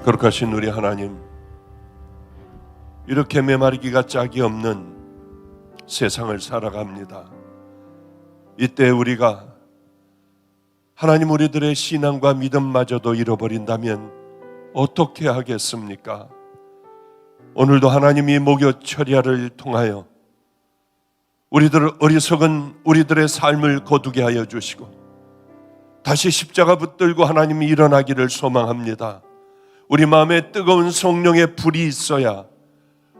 거룩하신 우리 하나님, 이렇게 메마르기가 짝이 없는 세상을 살아갑니다. 이때 우리가 하나님 우리들의 신앙과 믿음마저도 잃어버린다면 어떻게 하겠습니까? 오늘도 하나님이 목요 철야를 통하여 우리들 어리석은 우리들의 삶을 거두게 하여 주시고 다시 십자가 붙들고 하나님이 일어나기를 소망합니다. 우리 마음에 뜨거운 성령의 불이 있어야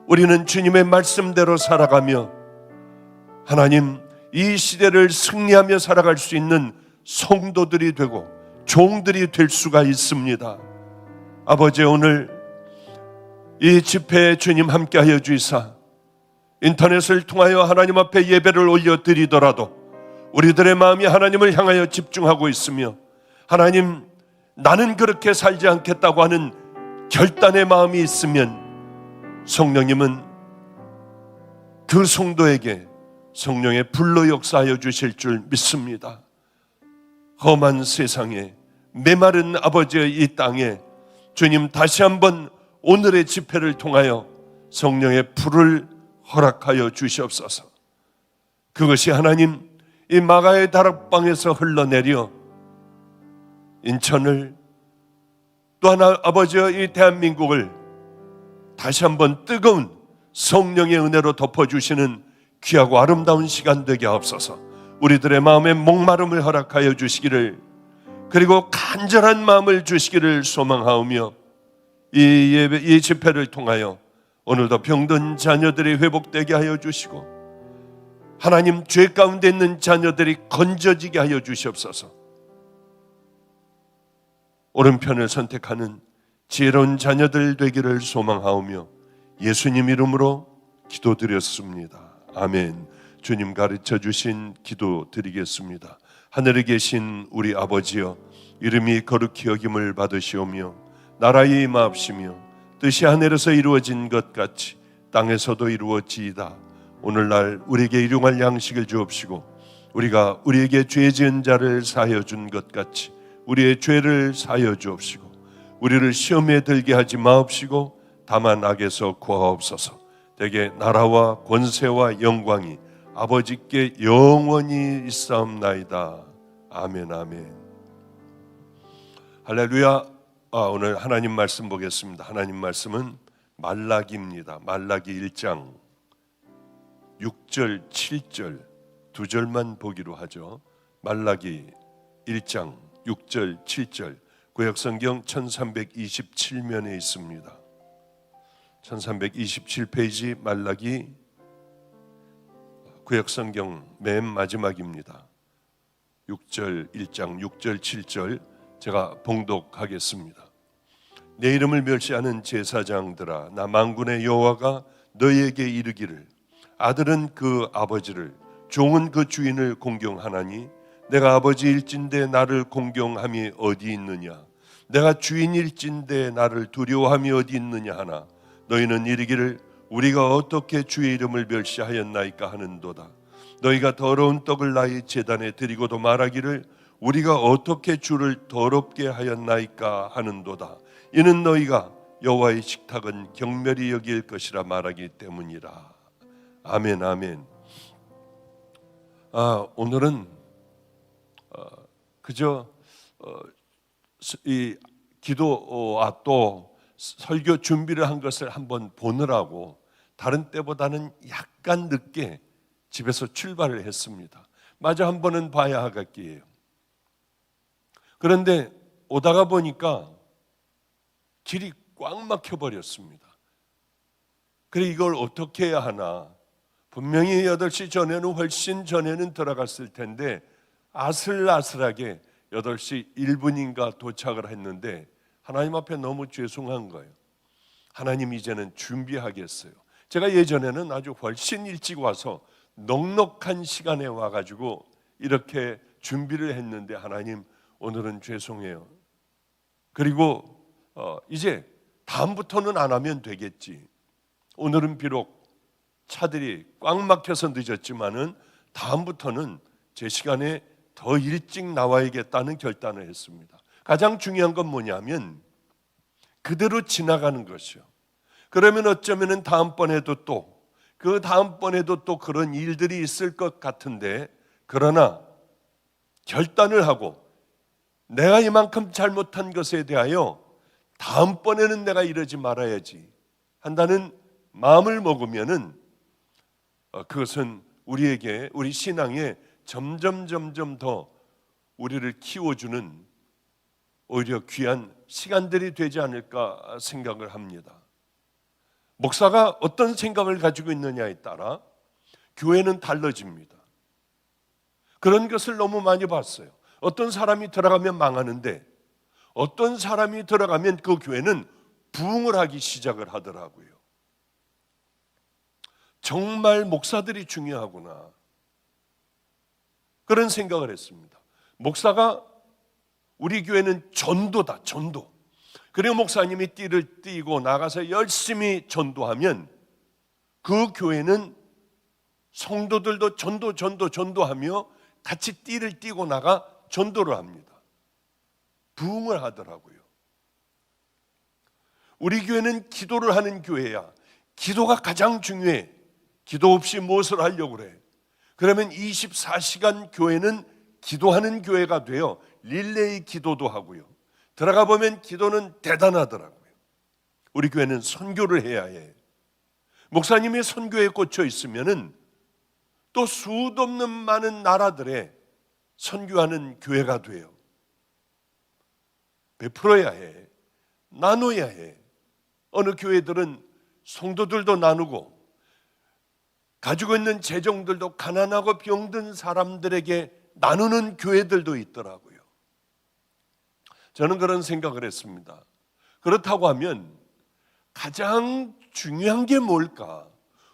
우리는 주님의 말씀대로 살아가며 하나님 이 시대를 승리하며 살아갈 수 있는 성도들이 되고 종들이 될 수가 있습니다. 아버지, 오늘 이 집회에 주님 함께하여 주이사 인터넷을 통하여 하나님 앞에 예배를 올려드리더라도 우리들의 마음이 하나님을 향하여 집중하고 있으며 하나님, 나는 그렇게 살지 않겠다고 하는 결단의 마음이 있으면 성령님은 그 성도에게 성령의 불로 역사하여 주실 줄 믿습니다. 험한 세상에 메마른 아버지의 이 땅에 주님 다시 한번 오늘의 집회를 통하여 성령의 불을 허락하여 주시옵소서. 그것이 하나님 이 마가의 다락방에서 흘러내려 인천을 또 하나 아버지의 이 대한민국을 다시 한번 뜨거운 성령의 은혜로 덮어주시는 귀하고 아름다운 시간 되게 하옵소서. 우리들의 마음에 목마름을 허락하여 주시기를, 그리고 간절한 마음을 주시기를 소망하오며 이 예배, 이 집회를 통하여 오늘도 병든 자녀들이 회복되게 하여 주시고 하나님 죄 가운데 있는 자녀들이 건져지게 하여 주시옵소서. 오른편을 선택하는 지혜로운 자녀들 되기를 소망하오며 예수님 이름으로 기도드렸습니다. 아멘. 주님 가르쳐 주신 기도 드리겠습니다. 하늘에 계신 우리 아버지여, 이름이 거룩히 여김을 받으시오며 나라의 임하옵시며 뜻이 하늘에서 이루어진 것 같이 땅에서도 이루어지이다. 오늘날 우리에게 일용할 양식을 주옵시고 우리가 우리에게 죄 지은 자를 사하여 준 것 같이 우리의 죄를 사하여 주옵시고 우리를 시험에 들게 하지 마옵시고 다만 악에서 구하옵소서. 대개 나라와 권세와 영광이 아버지께 영원히 있사옵나이다. 아멘. 아멘. 할렐루야. 오늘 하나님 말씀 보겠습니다. 하나님 말씀은 말라기입니다. 말라기 1장 6절 7절 두 절만 보기로 하죠. 말라기 1장 6절 7절 구약성경 1327면에 있습니다. 1327페이지 말라기 구약성경 맨 마지막입니다. 6절 1장 6절 7절 제가 봉독하겠습니다. 내 이름을 멸시하는 제사장들아, 나 만군의 여호와가 너희에게 이르기를 아들은 그 아버지를 종은 그 주인을 공경하나니 내가 아버지일진데 나를 공경함이 어디 있느냐, 내가 주인일진데 나를 두려워함이 어디 있느냐 하나 너희는 이르기를 우리가 어떻게 주의 이름을 멸시하였나이까 하는도다. 너희가 더러운 떡을 나의 제단에 드리고도 말하기를 우리가 어떻게 주를 더럽게 하였나이까 하는도다. 이는 너희가 여호와의 식탁은 경멸히 여길 것이라 말하기 때문이라. 아멘. 아멘. 오늘은 그저 이 기도와 또 설교 준비를 한 것을 한번 보느라고 다른 때보다는 약간 늦게 집에서 출발을 했습니다. 마저 한 번은 봐야 하겠기에요. 그런데 오다가 보니까 길이 꽉 막혀버렸습니다. 그래 이걸 어떻게 해야 하나. 분명히 8시 전에는 훨씬 전에는 들어갔을 텐데 아슬아슬하게 8시 1분인가 도착을 했는데 하나님 앞에 너무 죄송한 거예요. 하나님 이제는 준비하겠어요. 제가 예전에는 아주 훨씬 일찍 와서 넉넉한 시간에 와가지고 이렇게 준비를 했는데 하나님 오늘은 죄송해요. 그리고 이제 다음부터는 안 하면 되겠지. 오늘은 비록 차들이 꽉 막혀서 늦었지만은 다음부터는 제 시간에 더 일찍 나와야겠다는 결단을 했습니다. 가장 중요한 건 뭐냐면 그대로 지나가는 것이요. 그러면 어쩌면 다음번에도 또 그 다음번에도 또 그런 일들이 있을 것 같은데, 그러나 결단을 하고 내가 이만큼 잘못한 것에 대하여 다음번에는 내가 이러지 말아야지 한다는 마음을 먹으면은 그것은 우리에게, 우리 신앙에 점점 더 우리를 키워주는 오히려 귀한 시간들이 되지 않을까 생각을 합니다. 목사가 어떤 생각을 가지고 있느냐에 따라 교회는 달라집니다. 그런 것을 너무 많이 봤어요. 어떤 사람이 들어가면 망하는데 어떤 사람이 들어가면 그 교회는 부흥을 하기 시작을 하더라고요. 정말 목사들이 중요하구나, 그런 생각을 했습니다. 목사가, 우리 교회는 전도다, 전도. 그리고 목사님이 띠를 띠고 나가서 열심히 전도하면 그 교회는 성도들도 전도하며 같이 띠를 띠고 나가 전도를 합니다. 부흥을 하더라고요. 우리 교회는 기도를 하는 교회야. 기도가 가장 중요해. 기도 없이 무엇을 하려고 그래? 그러면 24시간 교회는 기도하는 교회가 돼요. 릴레이 기도도 하고요. 들어가 보면 기도는 대단하더라고요. 우리 교회는 선교를 해야 해. 목사님이 선교에 꽂혀 있으면은 또 수도 없는 많은 나라들에 선교하는 교회가 돼요. 베풀어야 해. 나눠야 해. 어느 교회들은 성도들도 나누고 가지고 있는 재정들도 가난하고 병든 사람들에게 나누는 교회들도 있더라고요. 저는 그런 생각을 했습니다. 그렇다고 하면 가장 중요한 게 뭘까?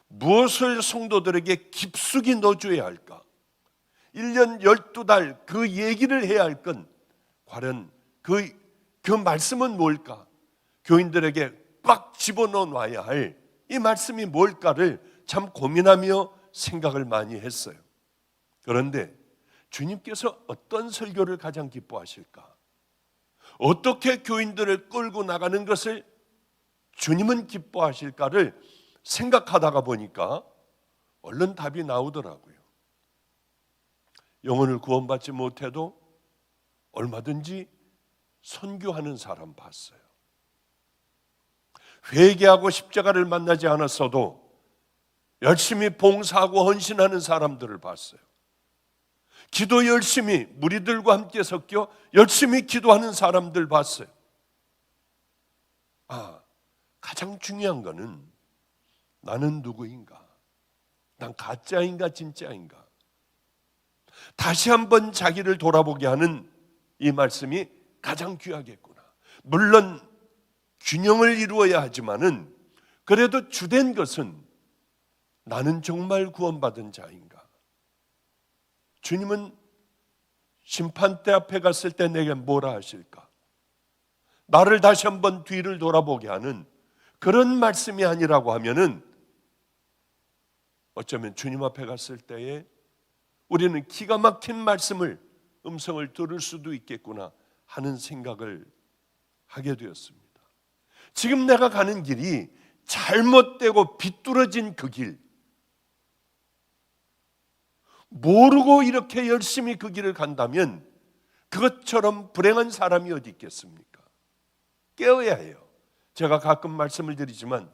무엇을 성도들에게 깊숙이 넣어줘야 할까? 1년 12달 그 얘기를 해야 할 건 과연 그 말씀은 뭘까? 교인들에게 꽉 집어넣어 놔야 할 이 말씀이 뭘까를 참 고민하며 생각을 많이 했어요. 그런데 주님께서 어떤 설교를 가장 기뻐하실까? 어떻게 교인들을 끌고 나가는 것을 주님은 기뻐하실까를 생각하다가 보니까 얼른 답이 나오더라고요. 영혼을 구원받지 못해도 얼마든지 선교하는 사람 봤어요. 회개하고 십자가를 만나지 않았어도 열심히 봉사하고 헌신하는 사람들을 봤어요. 기도 열심히 무리들과 함께 섞여 열심히 기도하는 사람들 봤어요. 가장 중요한 거는 나는 누구인가? 난 가짜인가 진짜인가? 다시 한번 자기를 돌아보게 하는 이 말씀이 가장 귀하겠구나. 물론 균형을 이루어야 하지만은 그래도 주된 것은 나는 정말 구원받은 자인가? 주님은 심판대 앞에 갔을 때 내게 뭐라 하실까? 나를 다시 한번 뒤를 돌아보게 하는 그런 말씀이 아니라고 하면은 어쩌면 주님 앞에 갔을 때에 우리는 기가 막힌 말씀을, 음성을 들을 수도 있겠구나 하는 생각을 하게 되었습니다. 지금 내가 가는 길이 잘못되고 비뚤어진 그 길, 모르고 이렇게 열심히 그 길을 간다면 그것처럼 불행한 사람이 어디 있겠습니까? 깨어야 해요. 제가 가끔 말씀을 드리지만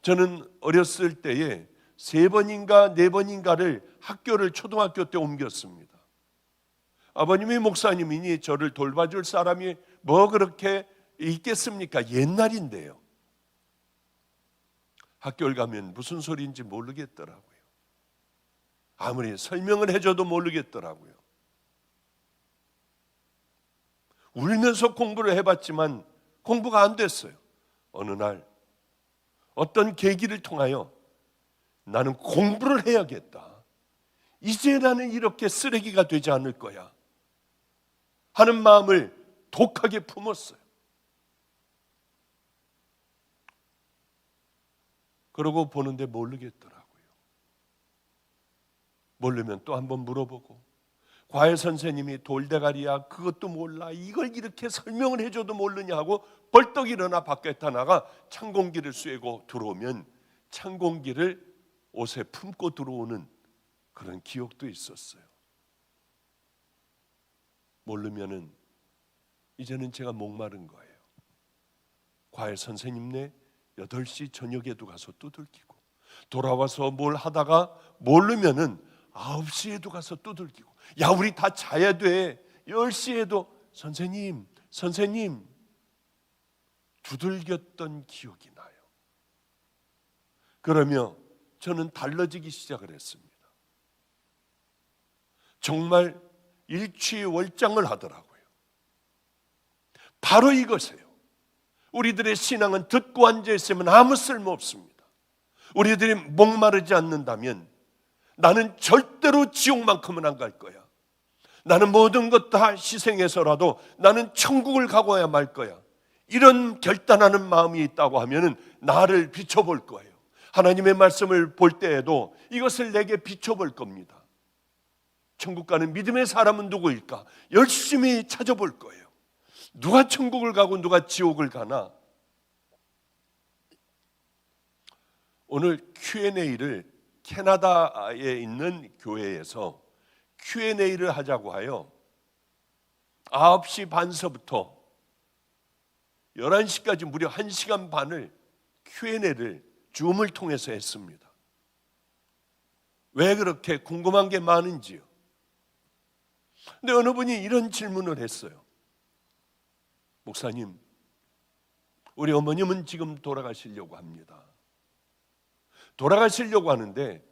저는 어렸을 때에 3번인가 4번인가를 학교를 초등학교 때 옮겼습니다. 아버님이 목사님이니 저를 돌봐줄 사람이 뭐 그렇게 있겠습니까? 옛날인데요. 학교를 가면 무슨 소리인지 모르겠더라고요. 아무리 설명을 해줘도 모르겠더라고요. 울면서 공부를 해봤지만 공부가 안 됐어요. 어느 날 어떤 계기를 통하여 나는 공부를 해야겠다. 이제 나는 이렇게 쓰레기가 되지 않을 거야 하는 마음을 독하게 품었어요. 그러고 보는데 모르겠더라고요. 모르면 또 한번 물어보고, 과외 선생님이 돌대가리야, 그것도 몰라, 이걸 이렇게 설명을 해줘도 모르냐 하고 벌떡 일어나 밖에 나가 찬 공기를 쐬고 들어오면 찬 공기를 옷에 품고 들어오는 그런 기억도 있었어요. 모르면은 이제는 제가 목마른 거예요. 과외 선생님네 8시 저녁에도 가서 두들기고, 돌아와서 뭘 하다가 모르면은 9시에도 가서 두들기고, 야 우리 다 자야 돼, 10시에도 선생님 두들겼던 기억이 나요. 그러며 저는 달라지기 시작을 했습니다. 정말 일취월장을 하더라고요. 바로 이것이에요. 우리들의 신앙은 듣고 앉아있으면 아무 쓸모 없습니다. 우리들이 목마르지 않는다면 나는 절대로 지옥만큼은 안 갈 거야, 나는 모든 것 다 희생해서라도 나는 천국을 가고야 말 거야, 이런 결단하는 마음이 있다고 하면 나를 비춰볼 거예요. 하나님의 말씀을 볼 때에도 이것을 내게 비춰볼 겁니다. 천국 가는 믿음의 사람은 누구일까? 열심히 찾아볼 거예요. 누가 천국을 가고 누가 지옥을 가나? 오늘 Q&A를 캐나다에 있는 교회에서 Q&A를 하자고 하여 9시 반서부터 11시까지 무려 1시간 반을 Q&A를 줌을 통해서 했습니다. 왜 그렇게 궁금한 게 많은지요. 근데 어느 분이 이런 질문을 했어요. 목사님, 우리 어머님은 지금 돌아가시려고 합니다. 돌아가시려고 하는데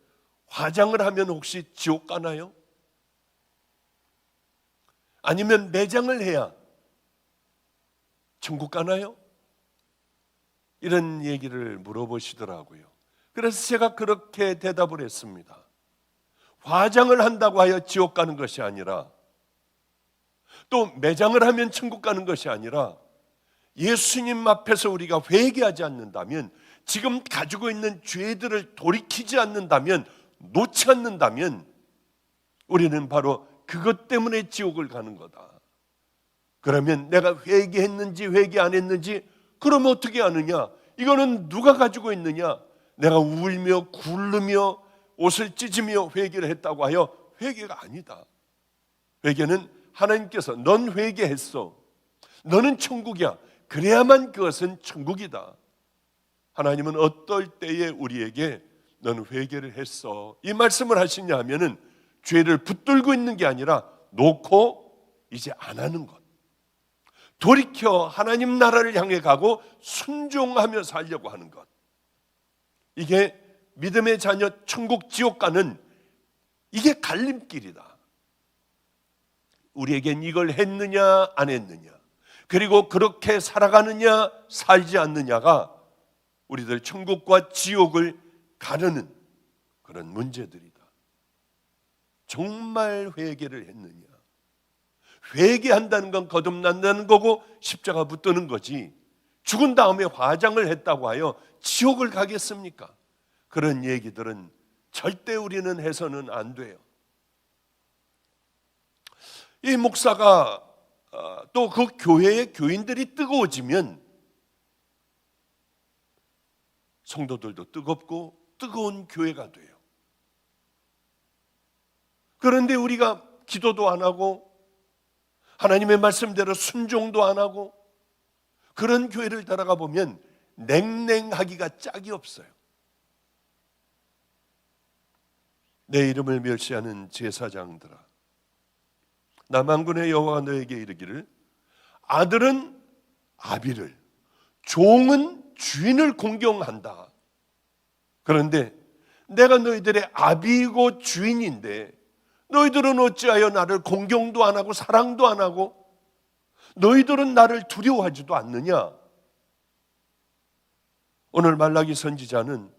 화장을 하면 혹시 지옥 가나요? 아니면 매장을 해야 천국 가나요? 이런 얘기를 물어보시더라고요. 그래서 제가 그렇게 대답을 했습니다. 화장을 한다고 하여 지옥 가는 것이 아니라, 또 매장을 하면 천국 가는 것이 아니라, 예수님 앞에서 우리가 회개하지 않는다면, 지금 가지고 있는 죄들을 돌이키지 않는다면, 놓지 않는다면 우리는 바로 그것 때문에 지옥을 가는 거다. 그러면 내가 회개했는지 회개 안 했는지 그러면 어떻게 아느냐? 이거는 누가 가지고 있느냐? 내가 울며 굴르며 옷을 찢으며 회개를 했다고 하여 회개가 아니다. 회개는 하나님께서 넌 회개했어, 너는 천국이야, 그래야만 그것은 천국이다. 하나님은 어떨 때에 우리에게 넌 회개를 했어 이 말씀을 하시냐 하면은 죄를 붙들고 있는 게 아니라 놓고 이제 안 하는 것, 돌이켜 하나님 나라를 향해 가고 순종하며 살려고 하는 것, 이게 믿음의 자녀 천국 지옥 가는 이게 갈림길이다. 우리에겐 이걸 했느냐 안 했느냐, 그리고 그렇게 살아가느냐 살지 않느냐가 우리들 천국과 지옥을 가르는 그런 문제들이다. 정말 회개를 했느냐? 회개한다는 건 거듭난다는 거고 십자가 붙드는 거지, 죽은 다음에 화장을 했다고 하여 지옥을 가겠습니까? 그런 얘기들은 절대 우리는 해서는 안 돼요. 이 목사가 또 그 교회의 교인들이 뜨거워지면 성도들도 뜨겁고 뜨거운 교회가 돼요. 그런데 우리가 기도도 안 하고 하나님의 말씀대로 순종도 안 하고 그런 교회를 따라가 보면 냉랭하기가 짝이 없어요. 내 이름을 멸시하는 제사장들아, 남한군의 여호와가 너에게 이르기를 아들은 아비를, 종은 주인을 공경한다. 그런데 내가 너희들의 아비이고 주인인데 너희들은 어찌하여 나를 공경도 안 하고 사랑도 안 하고 너희들은 나를 두려워하지도 않느냐? 오늘 말라기 선지자는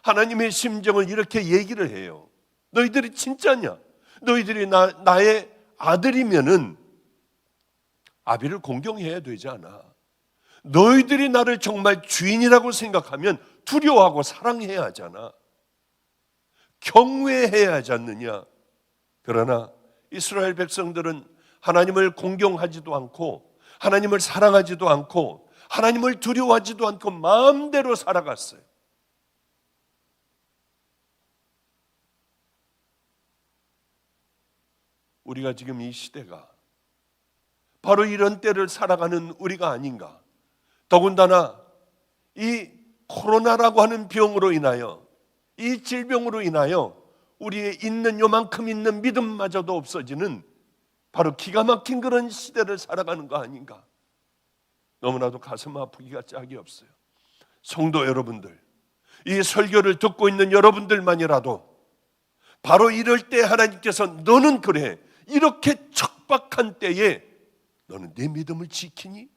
하나님의 심정을 이렇게 얘기를 해요. 너희들이 진짜냐? 너희들이 나의 아들이면은 아비를 공경해야 되지 않아. 너희들이 나를 정말 주인이라고 생각하면 두려워하고 사랑해야 하잖아. 경외해야 하지 않느냐? 그러나 이스라엘 백성들은 하나님을 공경하지도 않고 하나님을 사랑하지도 않고 하나님을 두려워하지도 않고 마음대로 살아갔어요. 우리가 지금 이 시대가 바로 이런 때를 살아가는 우리가 아닌가. 더군다나 이 코로나라고 하는 병으로 인하여, 이 질병으로 인하여 우리의 있는 요만큼 있는 믿음마저도 없어지는 바로 기가 막힌 그런 시대를 살아가는 거 아닌가. 너무나도 가슴 아프기가 짝이 없어요. 성도 여러분들, 이 설교를 듣고 있는 여러분들만이라도 바로 이럴 때 하나님께서 너는 그래, 이렇게 척박한 때에 너는 내 믿음을 지키니?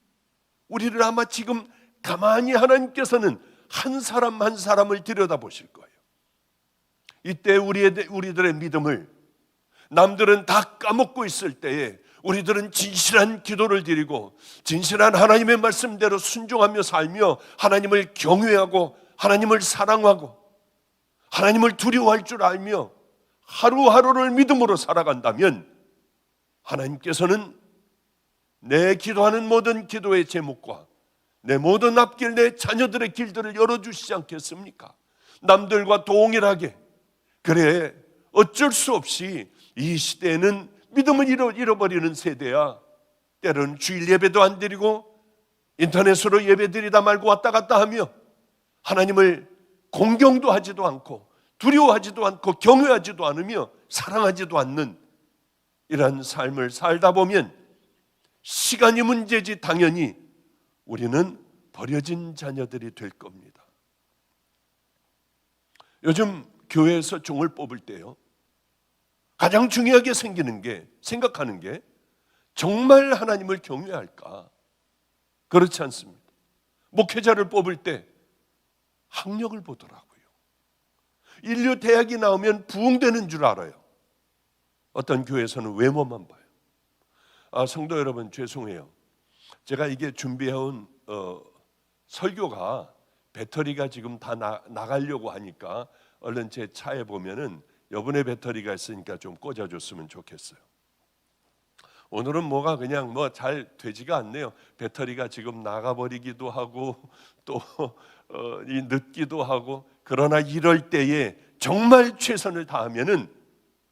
우리를 아마 지금 가만히 하나님께서는 한 사람 한 사람을 들여다보실 거예요. 이때 우리들의 믿음을 남들은 다 까먹고 있을 때에 우리들은 진실한 기도를 드리고 진실한 하나님의 말씀대로 순종하며 살며 하나님을 경외하고 하나님을 사랑하고 하나님을 두려워할 줄 알며 하루하루를 믿음으로 살아간다면 하나님께서는 내 기도하는 모든 기도의 제목과 내 모든 앞길, 내 자녀들의 길들을 열어주시지 않겠습니까? 남들과 동일하게. 그래, 어쩔 수 없이 이 시대에는 믿음을 잃어버리는 세대야. 때로는 주일 예배도 안 드리고 인터넷으로 예배 드리다 말고 왔다 갔다 하며 하나님을 공경도 하지도 않고 두려워하지도 않고 경외하지도 않으며 사랑하지도 않는 이러한 삶을 살다 보면 시간이 문제지 당연히 우리는 버려진 자녀들이 될 겁니다. 요즘 교회에서 종을 뽑을 때요, 가장 중요하게 생각하는 게 정말 하나님을 경외할까? 그렇지 않습니다. 목회자를 뽑을 때 학력을 보더라고요. 인류 대학이 나오면 부흥되는 줄 알아요. 어떤 교회에서는 외모만 봐요. 성도 여러분, 죄송해요. 제가 이게 준비해온 설교가 배터리가 지금 다 나가려고 하니까 얼른 제 차에 보면은 여분의 배터리가 있으니까 좀 꽂아줬으면 좋겠어요. 오늘은 뭐가 그냥 잘 되지가 않네요. 배터리가 지금 나가버리기도 하고 또 늦기도 하고. 그러나 이럴 때에 정말 최선을 다하면은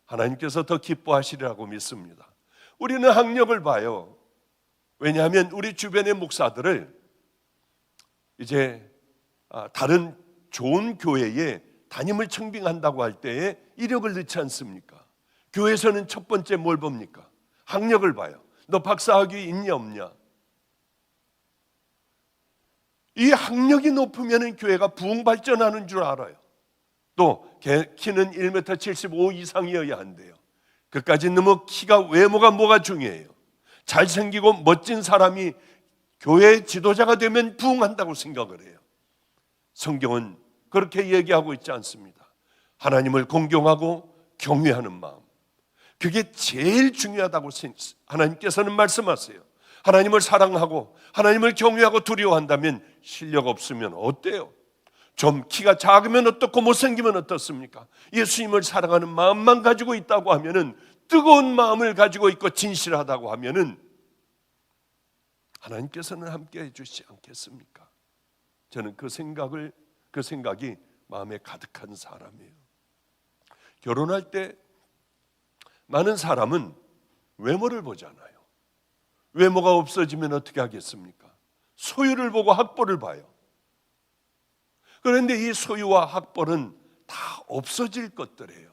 하나님께서 더 기뻐하시리라고 믿습니다. 우리는 학력을 봐요. 왜냐하면 우리 주변의 목사들을 이제 다른 좋은 교회에 담임을 청빙한다고 할 때에 이력을 넣지 않습니까? 교회에서는 첫 번째 뭘 봅니까? 학력을 봐요. 너 박사학위 있냐 없냐? 이 학력이 높으면 교회가 부흥 발전하는 줄 알아요. 또 키는 1m 75 이상이어야 한대요. 그까지 너무 외모가 뭐가 중요해요. 잘생기고 멋진 사람이 교회의 지도자가 되면 부흥한다고 생각을 해요. 성경은 그렇게 얘기하고 있지 않습니다. 하나님을 공경하고 경외하는 마음, 그게 제일 중요하다고 하나님께서는 말씀하세요. 하나님을 사랑하고 하나님을 경외하고 두려워한다면 실력 없으면 어때요? 좀 키가 작으면 어떻고 못생기면 어떻습니까? 예수님을 사랑하는 마음만 가지고 있다고 하면은, 뜨거운 마음을 가지고 있고 진실하다고 하면은 하나님께서는 함께 해주시지 않겠습니까? 저는 그 생각이 마음에 가득한 사람이에요. 결혼할 때 많은 사람은 외모를 보잖아요. 외모가 없어지면 어떻게 하겠습니까? 소유를 보고 학벌을 봐요. 그런데 이 소유와 학벌은 다 없어질 것들이에요.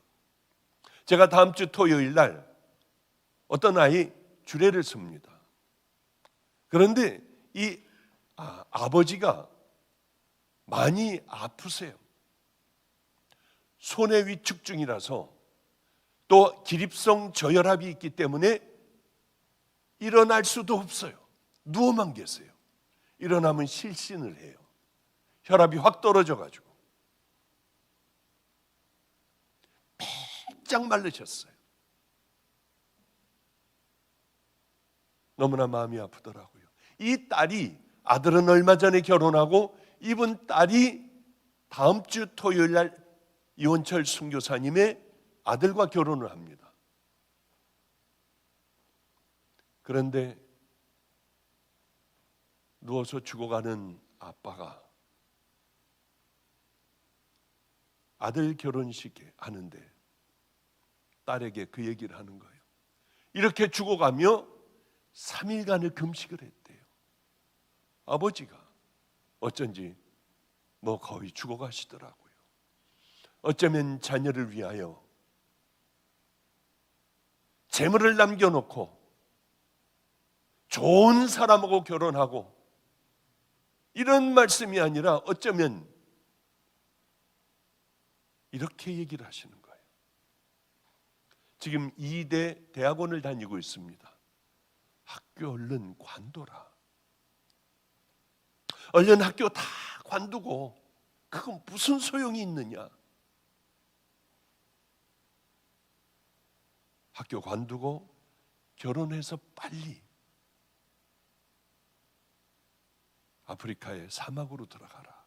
제가 다음 주 토요일 날 어떤 아이 주례를 씁니다. 그런데 이 아버지가 많이 아프세요. 손해 위축증이라서 또 기립성 저혈압이 있기 때문에 일어날 수도 없어요. 누워만 계세요. 일어나면 실신을 해요. 혈압이 확 떨어져가지고 쫙 말르셨어요. 너무나 마음이 아프더라고요. 이 딸이, 아들은 얼마 전에 결혼하고 이분 딸이 다음 주 토요일 날 이원철 선교사님의 아들과 결혼을 합니다. 그런데 누워서 죽어가는 아빠가 아들 결혼식 하는데 딸에게 그 얘기를 하는 거예요. 이렇게 죽어가며 3일간을 금식을 했대요. 아버지가 어쩐지 거의 죽어가시더라고요. 어쩌면 자녀를 위하여 재물을 남겨놓고 좋은 사람하고 결혼하고, 이런 말씀이 아니라 어쩌면 이렇게 얘기를 하시는 거예요. 지금 2대 대학원을 다니고 있습니다. 학교 얼른 관둬라. 얼른 학교 다 관두고 그건 무슨 소용이 있느냐. 학교 관두고 결혼해서 빨리 아프리카의 사막으로 들어가라.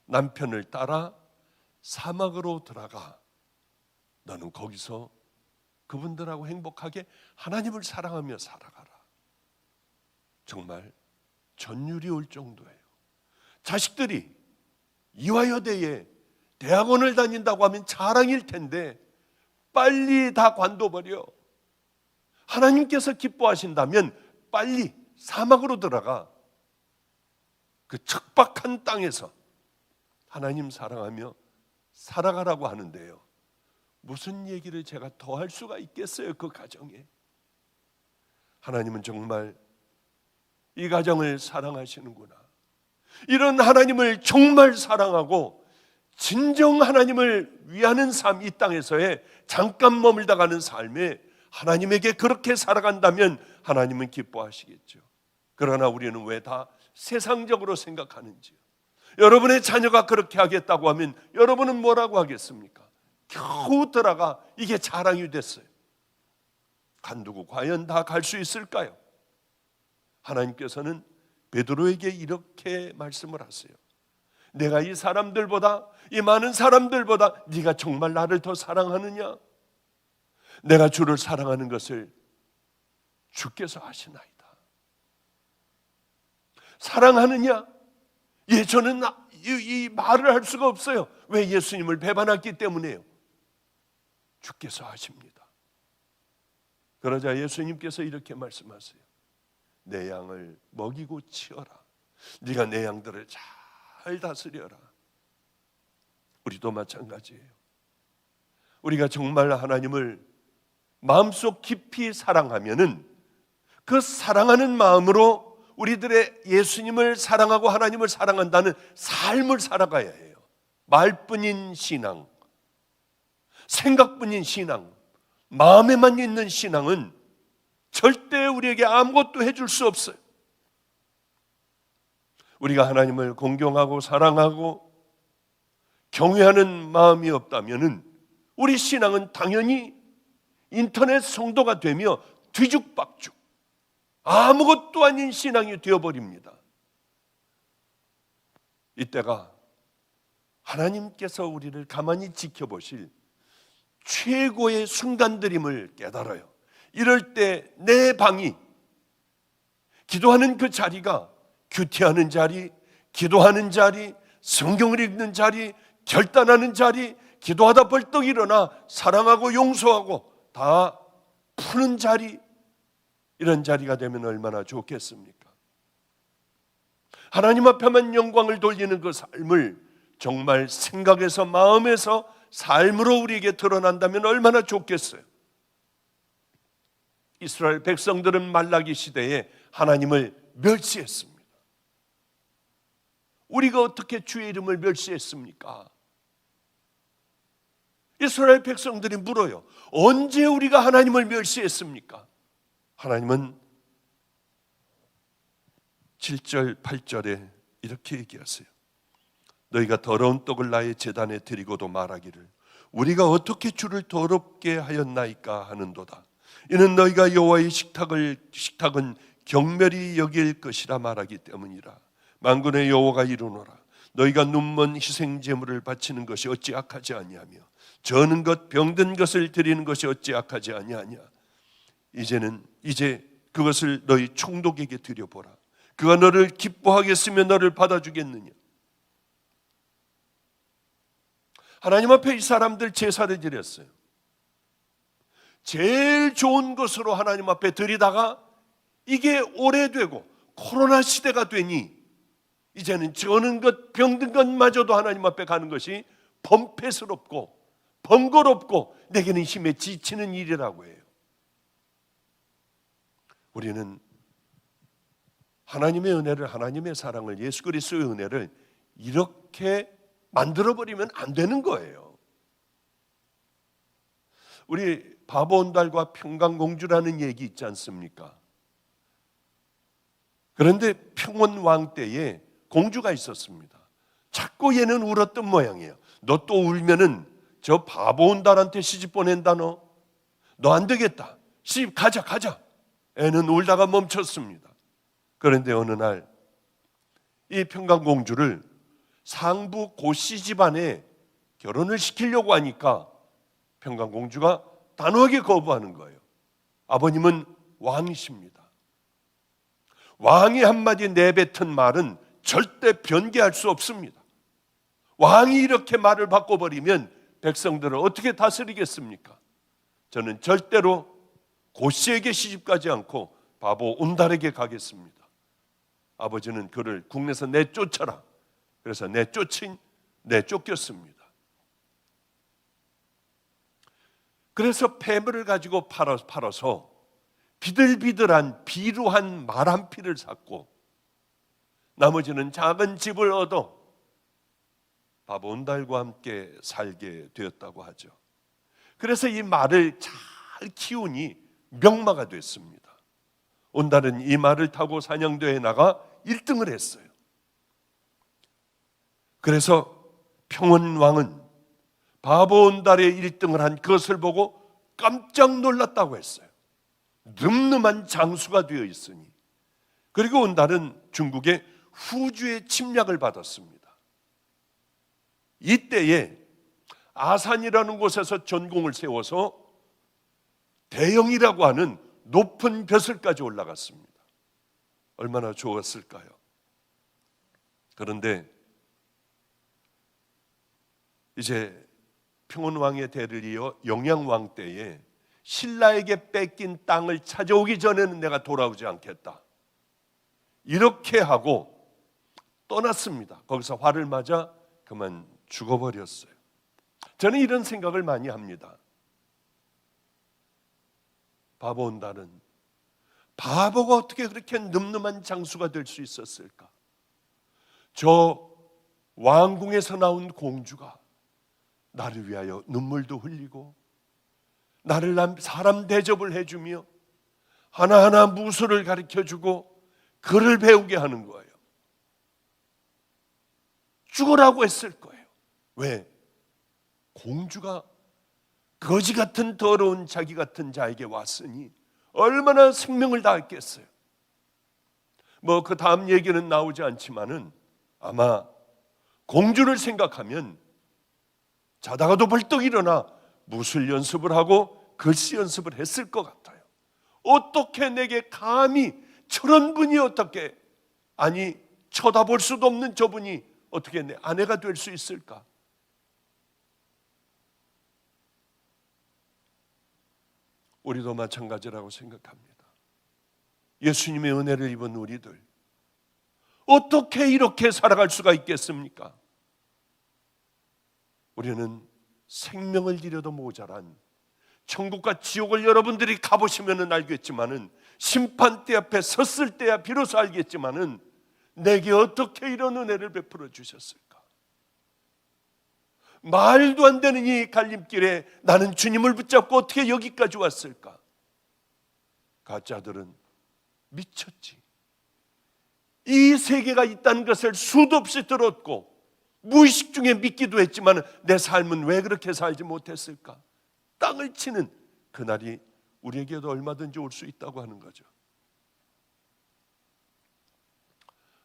남편을 따라 사막으로 들어가. 너는 거기서 그분들하고 행복하게 하나님을 사랑하며 살아가라. 정말 전율이 올 정도예요. 자식들이 이화여대에 대학원을 다닌다고 하면 자랑일 텐데 빨리 다 관둬버려. 하나님께서 기뻐하신다면 빨리 사막으로 들어가 그 척박한 땅에서 하나님 사랑하며 살아가라고 하는데요. 무슨 얘기를 제가 더 할 수가 있겠어요? 그 가정에. 하나님은 정말 이 가정을 사랑하시는구나. 이런 하나님을 정말 사랑하고 진정 하나님을 위하는 삶, 이 땅에서의 잠깐 머물다 가는 삶에 하나님에게 그렇게 살아간다면 하나님은 기뻐하시겠죠. 그러나 우리는 왜 다 세상적으로 생각하는지요? 여러분의 자녀가 그렇게 하겠다고 하면 여러분은 뭐라고 하겠습니까? 겨우 들어가 이게 자랑이 됐어요. 간두고 과연 다 갈 수 있을까요? 하나님께서는 베드로에게 이렇게 말씀을 하세요. 내가 이 사람들보다, 이 많은 사람들보다 네가 정말 나를 더 사랑하느냐? 내가 주를 사랑하는 것을 주께서 아시나이다. 사랑하느냐? 예, 저는 이 말을 할 수가 없어요. 왜? 예수님을 배반했기 때문에요. 주께서 아십니다. 그러자 예수님께서 이렇게 말씀하세요. 내 양을 먹이고 치어라. 네가 내 양들을 잘 다스려라. 우리도 마찬가지예요. 우리가 정말 하나님을 마음속 깊이 사랑하면은 그 사랑하는 마음으로 우리들의 예수님을 사랑하고 하나님을 사랑한다는 삶을 살아가야 해요. 말뿐인 신앙, 생각뿐인 신앙, 마음에만 있는 신앙은 절대 우리에게 아무것도 해줄 수 없어요. 우리가 하나님을 공경하고 사랑하고 경외하는 마음이 없다면 우리 신앙은 당연히 인터넷 성도가 되며 뒤죽박죽 아무것도 아닌 신앙이 되어버립니다. 이때가 하나님께서 우리를 가만히 지켜보실 최고의 순간들임을 깨달아요. 이럴 때 내 방이, 기도하는 그 자리가 큐티하는 자리, 기도하는 자리, 성경을 읽는 자리, 결단하는 자리, 기도하다 벌떡 일어나 사랑하고 용서하고 다 푸는 자리, 이런 자리가 되면 얼마나 좋겠습니까? 하나님 앞에만 영광을 돌리는 그 삶을 정말 생각에서 마음에서 삶으로 우리에게 드러난다면 얼마나 좋겠어요. 이스라엘 백성들은 말라기 시대에 하나님을 멸시했습니다. 우리가 어떻게 주의 이름을 멸시했습니까? 이스라엘 백성들이 물어요. 언제 우리가 하나님을 멸시했습니까? 하나님은 7절 8절에 이렇게 얘기하세요. 너희가 더러운 떡을 나의 제단에 드리고도 말하기를 우리가 어떻게 주를 더럽게 하였나이까 하는도다. 이는 너희가 여호와의 식탁은 경멸히 여길 것이라 말하기 때문이라. 만군의 여호와가 이르노라. 너희가 눈먼 희생 제물을 바치는 것이 어찌 악하지 아니하며 저는 것 병든 것을 드리는 것이 어찌 악하지 아니하냐. 이제 그것을 너희 총독에게 드려보라. 그가 너를 기뻐하겠으며 너를 받아주겠느냐. 하나님 앞에 이 사람들 제사를 드렸어요. 제일 좋은 것으로 하나님 앞에 드리다가 이게 오래되고 코로나 시대가 되니 이제는 저는 것 병든 것마저도 하나님 앞에 가는 것이 범패스럽고 번거롭고 내게는 힘에 지치는 일이라고 해요. 우리는 하나님의 은혜를, 하나님의 사랑을, 예수 그리스도의 은혜를 이렇게 만들어버리면 안 되는 거예요. 우리 바보온달과 평강공주라는 얘기 있지 않습니까? 그런데 평원왕 때에 공주가 있었습니다. 자꾸 얘는 울었던 모양이에요. 너 또 울면은 저 바보온달한테 시집 보낸다. 너 안 되겠다. 시집 가자. 애는 울다가 멈췄습니다. 그런데 어느 날 이 평강공주를 상부 고씨 집안에 결혼을 시키려고 하니까 평강공주가 단호하게 거부하는 거예요. 아버님은 왕이십니다. 왕이 한마디 내뱉은 말은 절대 변개할 수 없습니다. 왕이 이렇게 말을 바꿔버리면 백성들을 어떻게 다스리겠습니까? 저는 절대로 고씨에게 시집가지 않고 바보 온달에게 가겠습니다. 아버지는 그를 국내에서 내쫓아라. 그래서 내쫓겼습니다. 그래서 폐물을 가지고 팔아서 비들비들한 비루한 말 한 피를 샀고 나머지는 작은 집을 얻어 바보 온달과 함께 살게 되었다고 하죠. 그래서 이 말을 잘 키우니 명마가 됐습니다. 온달은 이 말을 타고 사냥대회에 나가 1등을 했어요. 그래서 평원왕은 바보 온달의 1등을 한 그것을 보고 깜짝 놀랐다고 했어요. 늠름한 장수가 되어 있으니. 그리고 온달은 중국의 후주의 침략을 받았습니다. 이때에 아산이라는 곳에서 전공을 세워서 대영이라고 하는 높은 벼슬까지 올라갔습니다. 얼마나 좋았을까요? 그런데 이제 평원왕의 대를 이어 영양왕 때에 신라에게 뺏긴 땅을 찾아오기 전에는 내가 돌아오지 않겠다. 이렇게 하고 떠났습니다. 거기서 화를 맞아 그만 죽어버렸어요. 저는 이런 생각을 많이 합니다. 바보 온달은 바보가 어떻게 그렇게 늠름한 장수가 될 수 있었을까? 저 왕궁에서 나온 공주가 나를 위하여 눈물도 흘리고 나를 사람 대접을 해주며 하나하나 무술을 가르쳐주고 글을 배우게 하는 거예요. 죽으라고 했을 거예요. 왜? 공주가 거지 같은 더러운 자기 같은 자에게 왔으니 얼마나 생명을 다했겠어요. 뭐 그 다음 얘기는 나오지 않지만은 아마 공주를 생각하면 자다가도 벌떡 일어나 무술 연습을 하고 글씨 연습을 했을 것 같아요. 어떻게 내게 감히 저런 분이 어떻게, 아니 쳐다볼 수도 없는 저분이 어떻게 내 아내가 될 수 있을까? 우리도 마찬가지라고 생각합니다. 예수님의 은혜를 입은 우리들 어떻게 이렇게 살아갈 수가 있겠습니까? 우리는 생명을 들여도 모자란, 천국과 지옥을 여러분들이 가보시면 알겠지만은 심판대 앞에 섰을 때야 비로소 알겠지만은 내게 어떻게 이런 은혜를 베풀어 주셨을까? 말도 안 되는 이 갈림길에 나는 주님을 붙잡고 어떻게 여기까지 왔을까? 가짜들은 미쳤지. 이 세계가 있다는 것을 수도 없이 들었고 무의식 중에 믿기도 했지만 내 삶은 왜 그렇게 살지 못했을까? 땅을 치는 그날이 우리에게도 얼마든지 올 수 있다고 하는 거죠.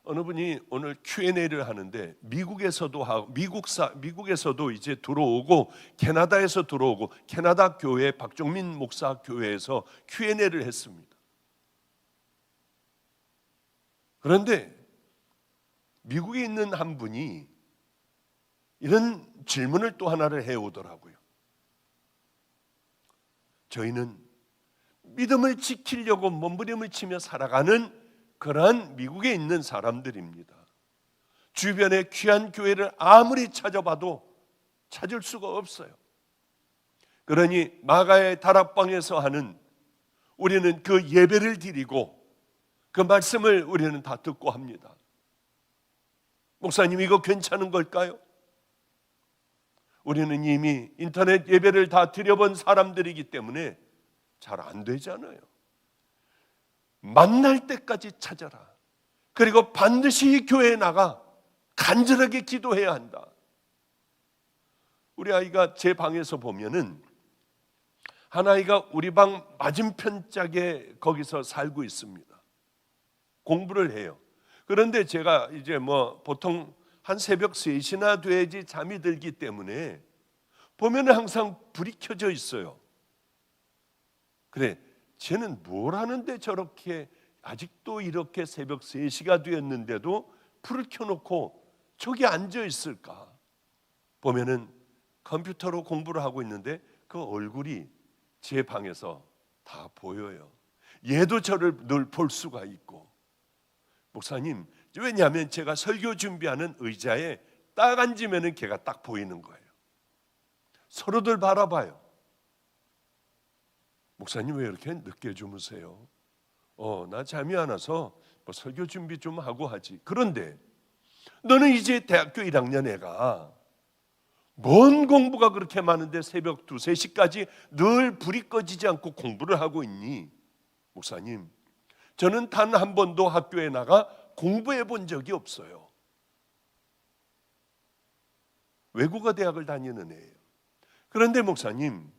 어느 분이 오늘 Q&A를 하는데 미국에서도 하고 미국에서도 이제 들어오고 캐나다에서 들어오고 캐나다 교회 박종민 목사 교회에서 Q&A를 했습니다. 그런데 미국에 있는 한 분이 이런 질문을 또 하나를 해오더라고요. 저희는 믿음을 지키려고 몸부림을 치며 살아가는 그러한 미국에 있는 사람들입니다. 주변에 귀한 교회를 아무리 찾아봐도 찾을 수가 없어요. 그러니 마가의 다락방에서 하는 우리는 그 예배를 드리고 그 말씀을 우리는 다 듣고 합니다. 목사님, 이거 괜찮은 걸까요? 우리는 이미 인터넷 예배를 다 드려본 사람들이기 때문에 잘 안 되잖아요. 만날 때까지 찾아라. 그리고 반드시 교회에 나가 간절하게 기도해야 한다. 우리 아이가 제 방에서 보면은 한 아이가 우리 방 맞은편 짝에 거기서 살고 있습니다. 공부를 해요. 그런데 제가 이제 보통 한 새벽 3시나 돼야지 잠이 들기 때문에 보면은 항상 불이 켜져 있어요. 그래, 쟤는 뭘 하는데 저렇게 아직도 이렇게 새벽 3시가 되었는데도 불을 켜놓고 저기 앉아 있을까? 보면은 컴퓨터로 공부를 하고 있는데 그 얼굴이 제 방에서 다 보여요. 얘도 저를 늘 볼 수가 있고. 목사님, 왜냐하면 제가 설교 준비하는 의자에 딱 앉으면은 걔가 딱 보이는 거예요. 서로들 바라봐요. 목사님, 왜 이렇게 늦게 주무세요? 나 잠이 안 와서 설교 준비 좀 하고 하지. 그런데 너는 이제 대학교 1학년 애가 뭔 공부가 그렇게 많은데 새벽 2, 3시까지 늘 불이 꺼지지 않고 공부를 하고 있니? 목사님, 저는 단 한 번도 학교에 나가 공부해 본 적이 없어요. 외국어 대학을 다니는 애예요. 그런데 목사님,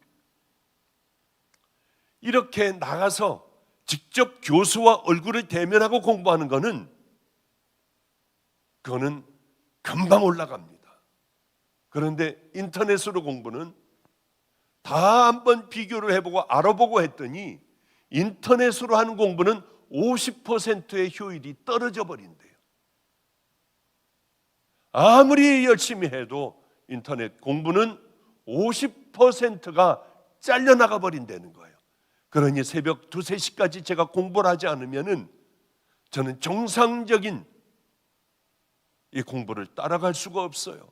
이렇게 나가서 직접 교수와 얼굴을 대면하고 공부하는 그거는 금방 올라갑니다. 그런데 인터넷으로 공부는 다 한번 비교를 해보고 알아보고 했더니 인터넷으로 하는 공부는 50%의 효율이 떨어져 버린대요. 아무리 열심히 해도 인터넷 공부는 50%가 잘려나가 버린다는 거예요. 그러니 새벽 2, 3시까지 제가 공부를 하지 않으면은 저는 정상적인 이 공부를 따라갈 수가 없어요.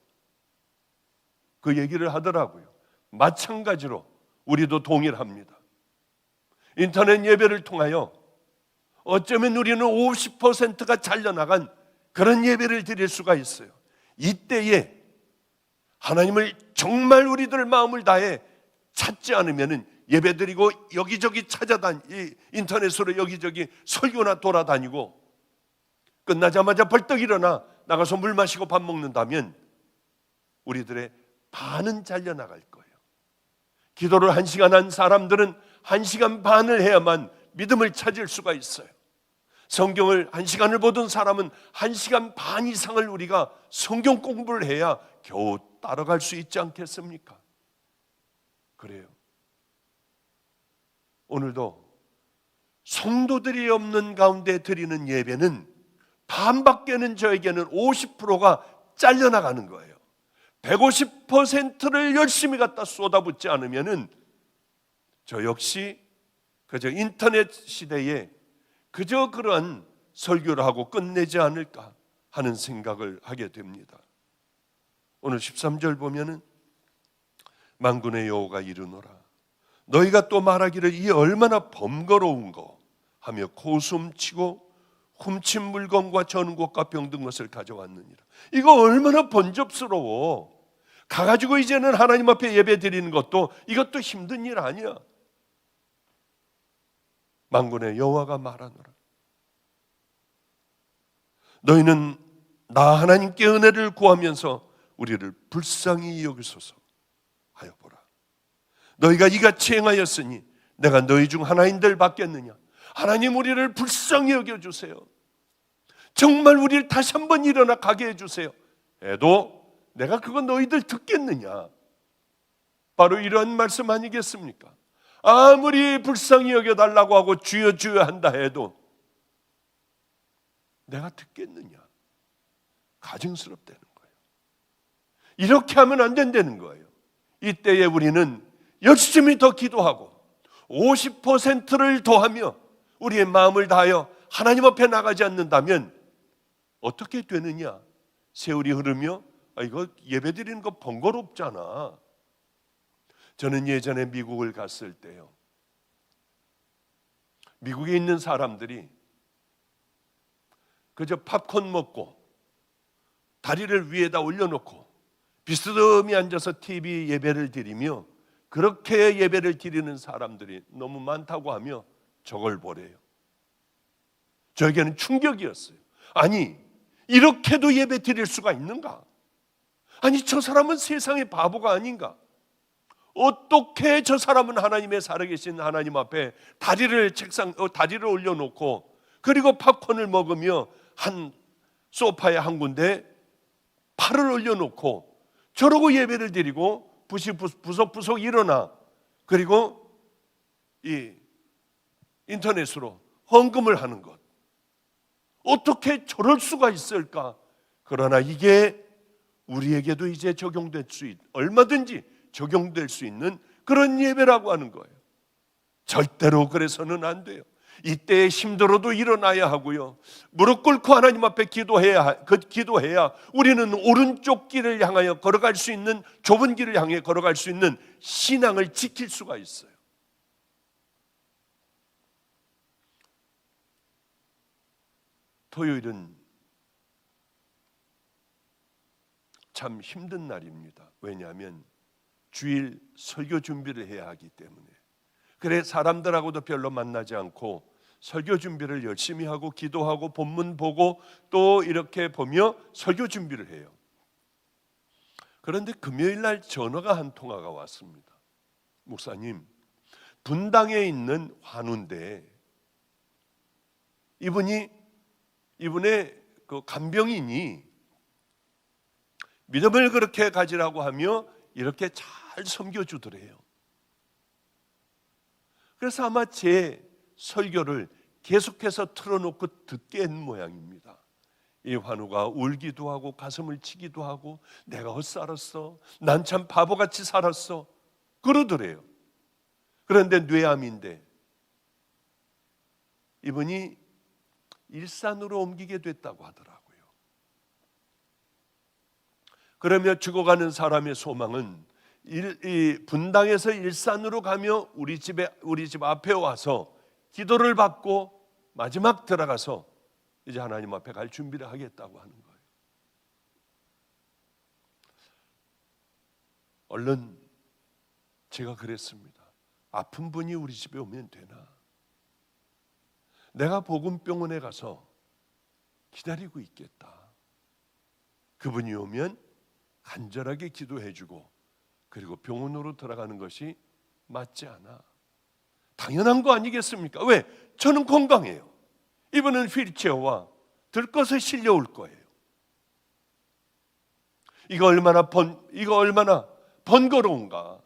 그 얘기를 하더라고요. 마찬가지로 우리도 동일합니다. 인터넷 예배를 통하여 어쩌면 우리는 50%가 잘려나간 그런 예배를 드릴 수가 있어요. 이때에 하나님을 정말 우리들 마음을 다해 찾지 않으면 예배드리고 여기저기 인터넷으로 여기저기 설교나 돌아다니고 끝나자마자 벌떡 일어나 나가서 물 마시고 밥 먹는다면 우리들의 반은 잘려나갈 거예요. 기도를 1시간 한 사람들은 1시간 반을 해야만 믿음을 찾을 수가 있어요. 성경을 1시간을 보던 사람은 1시간 반 이상을 우리가 성경 공부를 해야 겨우 따라갈 수 있지 않겠습니까? 그래요. 오늘도 성도들이 없는 가운데 드리는 예배는 반밖에는 저에게는 50%가 잘려나가는 거예요. 150%를 열심히 갖다 쏟아붓지 않으면은 저 역시 그저 인터넷 시대에 그저 그런 설교를 하고 끝내지 않을까 하는 생각을 하게 됩니다. 오늘 13절 보면은 만군의 여호와가 이르노라 너희가 또 말하기를 이 얼마나 번거로운고 하며 코숨치고 훔친 물건과 전곡과 병든 것을 가져왔느니라. 이거 얼마나 번잡스러워. 가가지고 이제는 하나님 앞에 예배 드리는 것도 이것도 힘든 일 아니야. 만군의 여호와가 말하노라 너희는 나 하나님께 은혜를 구하면서 우리를 불쌍히 여기소서 하여 보라. 너희가 이같이 행하였으니 내가 너희 중 하나인들 받겠느냐. 하나님 우리를 불쌍히 여겨주세요. 정말 우리를 다시 한번 일어나 가게 해주세요. 애도 내가 그건 너희들 듣겠느냐. 바로 이런 말씀 아니겠습니까? 아무리 불쌍히 여겨달라고 하고 주여 주여 한다 해도 내가 듣겠느냐? 가증스럽다는 거예요. 이렇게 하면 안 된다는 거예요. 이때에 우리는 열심히 더 기도하고 50%를 더하며 우리의 마음을 다하여 하나님 앞에 나가지 않는다면 어떻게 되느냐? 세월이 흐르며 이거 예배드리는 거 번거롭잖아. 저는 예전에 미국을 갔을 때요, 미국에 있는 사람들이 그저 팝콘 먹고 다리를 위에다 올려놓고 비스듬히 앉아서 TV 예배를 드리며 그렇게 예배를 드리는 사람들이 너무 많다고 하며 저걸 보래요. 저에게는 충격이었어요. 아니, 이렇게도 예배 드릴 수가 있는가? 아니, 저 사람은 세상의 바보가 아닌가? 어떻게 저 사람은 하나님의 살아계신 하나님 앞에 다리를 올려놓고 그리고 팝콘을 먹으며 한 소파에 한 군데 팔을 올려놓고 저러고 예배를 드리고 부석부석 일어나 그리고 이 인터넷으로 헌금을 하는 것, 어떻게 저럴 수가 있을까? 그러나 이게 우리에게도 이제 얼마든지 적용될 수 있는 그런 예배라고 하는 거예요. 절대로 그래서는 안 돼요. 이때에 힘들어도 일어나야 하고요, 무릎 꿇고 하나님 앞에 기도해야 우리는 오른쪽 길을 향하여 걸어갈 수 있는, 좁은 길을 향해 걸어갈 수 있는 신앙을 지킬 수가 있어요. 토요일은 참 힘든 날입니다. 왜냐하면 주일 설교 준비를 해야 하기 때문에. 그래 사람들하고도 별로 만나지 않고 설교 준비를 열심히 하고 기도하고 본문 보고 또 이렇게 보며 설교 준비를 해요. 그런데 금요일 날 전화가 한 통화가 왔습니다. 목사님, 분당에 있는 환우인데 이분의 그 간병인이 믿음을 그렇게 가지라고 하며 이렇게 잘 섬겨주더래요. 그래서 아마 제 설교를 계속해서 틀어놓고 듣게 한 모양입니다. 이 환우가 울기도 하고 가슴을 치기도 하고 내가 헛살았어, 난 참 바보같이 살았어 그러더래요. 그런데 뇌암인데 이분이 일산으로 옮기게 됐다고 하더라고요. 그러며 죽어가는 사람의 소망은 이 분당에서 일산으로 가며 우리 집 앞에 와서 기도를 받고 마지막 들어가서 이제 하나님 앞에 갈 준비를 하겠다고 하는 거예요. 얼른 제가 그랬습니다. 아픈 분이 우리 집에 오면 되나? 내가 복음병원에 가서 기다리고 있겠다. 그분이 오면 간절하게 기도해주고 그리고 병원으로 들어가는 것이 맞지 않아. 당연한 거 아니겠습니까? 왜? 저는 건강해요. 이분은 휠체어와 들것에 실려올 거예요. 이거 얼마나 번거로운가?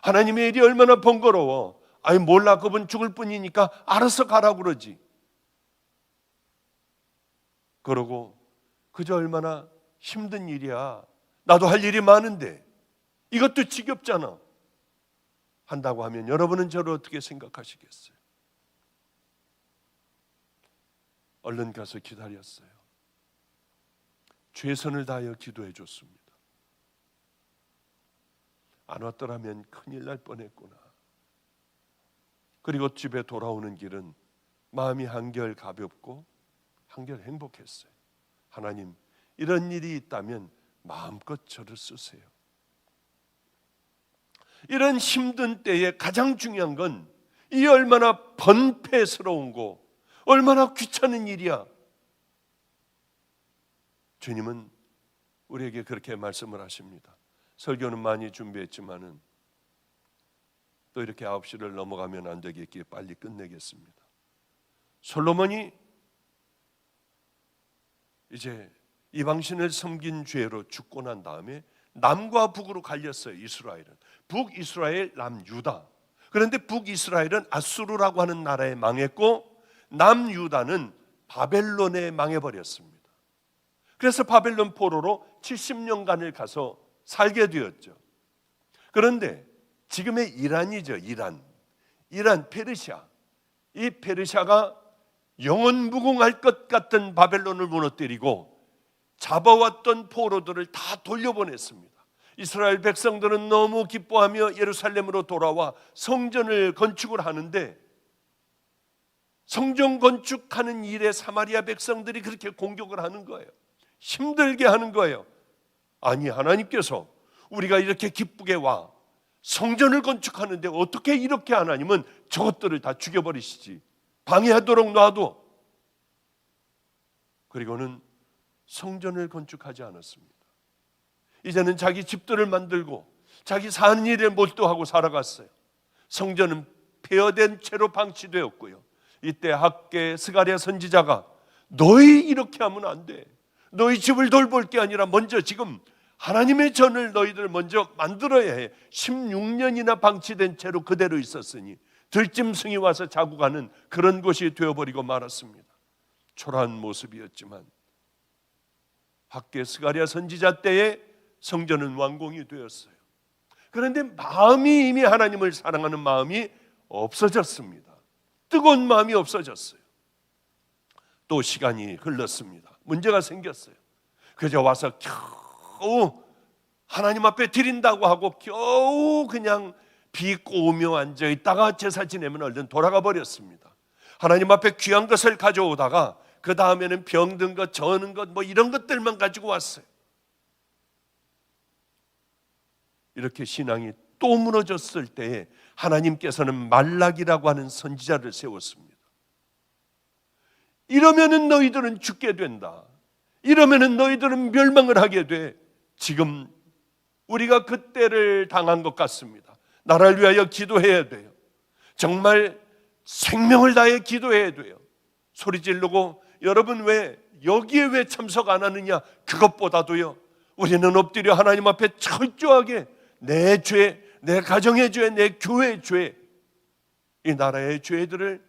하나님의 일이 얼마나 번거로워. 아니 몰라, 그분 죽을 뿐이니까 알아서 가라고 그러지. 그러고 그저 얼마나 힘든 일이야. 나도 할 일이 많은데 이것도 지겹잖아 한다고 하면 여러분은 저를 어떻게 생각하시겠어요? 얼른 가서 기다렸어요. 최선을 다하여 기도해 줬습니다. 안 왔더라면 큰일 날 뻔했구나. 그리고 집에 돌아오는 길은 마음이 한결 가볍고 한결 행복했어요. 하나님, 이런 일이 있다면 마음껏 저를 쓰세요. 이런 힘든 때에 가장 중요한 건 이 얼마나 번패스러운 거, 얼마나 귀찮은 일이야. 주님은 우리에게 그렇게 말씀을 하십니다. 설교는 많이 준비했지만은 또 이렇게 9시를 넘어가면 안 되겠기에 빨리 끝내겠습니다. 솔로몬이 이제 이방신을 섬긴 죄로 죽고 난 다음에 남과 북으로 갈렸어요. 이스라엘은 북이스라엘, 남유다. 그런데 북이스라엘은 아수르라고 하는 나라에 망했고 남유다는 바벨론에 망해버렸습니다. 그래서 바벨론 포로로 70년간을 가서 살게 되었죠. 그런데 지금의 이란이죠. 이란 페르시아. 이 페르시아가 영원 무궁할 것 같은 바벨론을 무너뜨리고 잡아왔던 포로들을 다 돌려보냈습니다. 이스라엘 백성들은 너무 기뻐하며 예루살렘으로 돌아와 성전을 건축을 하는데, 성전 건축하는 일에 사마리아 백성들이 그렇게 공격을 하는 거예요. 힘들게 하는 거예요. 아니, 하나님께서 우리가 이렇게 기쁘게 와 성전을 건축하는데 어떻게 이렇게 하나님은 저것들을 다 죽여버리시지, 방해하도록 놔도. 그리고는 성전을 건축하지 않았습니다. 이제는 자기 집들을 만들고 자기 사는 일에 몰두하고 살아갔어요. 성전은 폐허된 채로 방치되었고요. 이때 학개 스가랴 선지자가 너희 이렇게 하면 안 돼. 너희 집을 돌볼 게 아니라 먼저 지금 하나님의 전을 너희들 먼저 만들어야 해. 16년이나 방치된 채로 그대로 있었으니 들짐승이 와서 자고 가는 그런 곳이 되어버리고 말았습니다. 초라한 모습이었지만 학개 스가랴 선지자 때에 성전은 완공이 되었어요. 그런데 마음이 이미 하나님을 사랑하는 마음이 없어졌습니다. 뜨거운 마음이 없어졌어요. 또 시간이 흘렀습니다. 문제가 생겼어요. 그저 와서 겨우 하나님 앞에 드린다고 하고 겨우 그냥 비꼬우며 앉아있다가 제사 지내면 얼른 돌아가 버렸습니다. 하나님 앞에 귀한 것을 가져오다가 그 다음에는 병든 것, 저는 것, 뭐 이런 것들만 가지고 왔어요. 이렇게 신앙이 또 무너졌을 때에 하나님께서는 말락이라고 하는 선지자를 세웠습니다. 이러면은 너희들은 죽게 된다. 이러면은 너희들은 멸망을 하게 돼. 지금 우리가 그때를 당한 것 같습니다. 나라를 위하여 기도해야 돼요. 정말 생명을 다해 기도해야 돼요. 소리 지르고 여러분 왜 여기에 왜 참석 안 하느냐, 그것보다도요, 우리는 엎드려 하나님 앞에 철저하게 내 죄, 내 가정의 죄, 내 교회의 죄, 이 나라의 죄들을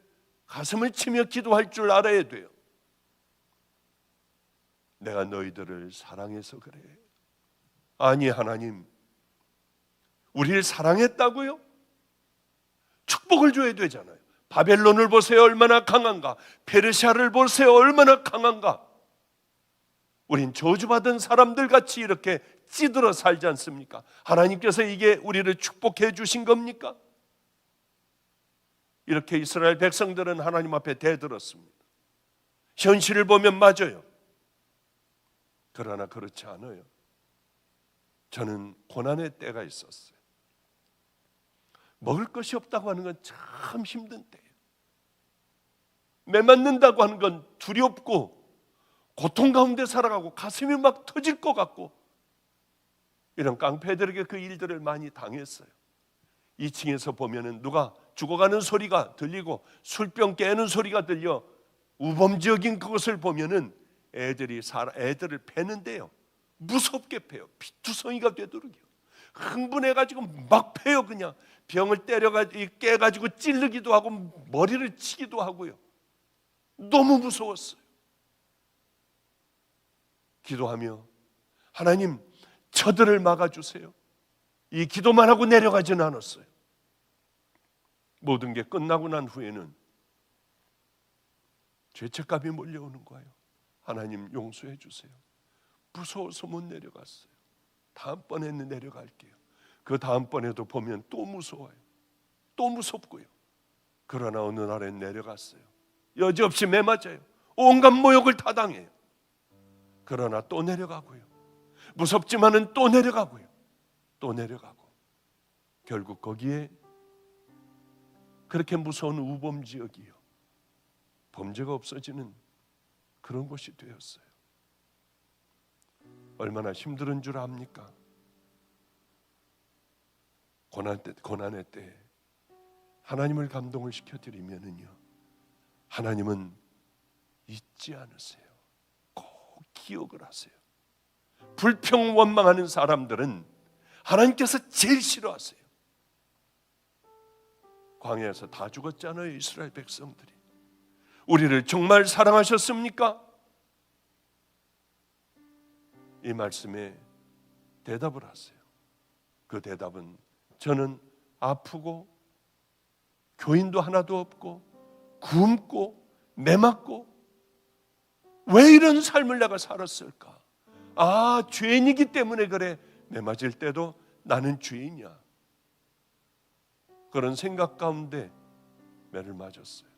가슴을 치며 기도할 줄 알아야 돼요. 내가 너희들을 사랑해서 그래. 아니, 하나님 우리를 사랑했다고요? 축복을 줘야 되잖아요. 바벨론을 보세요, 얼마나 강한가. 페르시아를 보세요, 얼마나 강한가. 우린 저주받은 사람들 같이 이렇게 찌들어 살지 않습니까? 하나님께서 이게 우리를 축복해 주신 겁니까? 이렇게 이스라엘 백성들은 하나님 앞에 대들었습니다. 현실을 보면 맞아요. 그러나 그렇지 않아요. 저는 고난의 때가 있었어요. 먹을 것이 없다고 하는 건 참 힘든 때예요. 매 맞는다고 하는 건 두렵고 고통 가운데 살아가고 가슴이 막 터질 것 같고, 이런 깡패들에게 그 일들을 많이 당했어요. 2층에서 보면은 누가 죽어가는 소리가 들리고 술병 깨는 소리가 들려 우범지역인 그것을 보면은 애들을 패는데요, 무섭게 패요. 피투성이가 되도록요. 흥분해가지고 막 패요. 그냥 병을 깨가지고 찌르기도 하고 머리를 치기도 하고요. 너무 무서웠어요. 기도하며 하나님 저들을 막아주세요. 이 기도만 하고 내려가지는 않았어요. 모든 게 끝나고 난 후에는 죄책감이 몰려오는 거예요. 하나님 용서해 주세요. 무서워서 못 내려갔어요. 다음번에는 내려갈게요. 그 다음번에도 보면 또 무서워요. 또 무섭고요. 그러나 어느 날엔 내려갔어요. 여지없이 매맞아요. 온갖 모욕을 다 당해요. 그러나 또 내려가고요. 무섭지만은 또 내려가고요. 또 내려가고 결국 거기에 그렇게 무서운 우범지역이요, 범죄가 없어지는 그런 곳이 되었어요. 얼마나 힘든 줄 압니까? 고난의 때 하나님을 감동을 시켜드리면은요, 하나님은 잊지 않으세요. 꼭 기억을 하세요. 불평원망하는 사람들은 하나님께서 제일 싫어하세요. 광야에서 다 죽었잖아요, 이스라엘 백성들이. 우리를 정말 사랑하셨습니까? 이 말씀에 대답을 하세요. 그 대답은 저는 아프고 교인도 하나도 없고 굶고 매맞고 왜 이런 삶을 내가 살았을까? 아, 죄인이기 때문에 그래. 매맞을 때도 나는 죄인이야. 그런 생각 가운데 매를 맞았어요.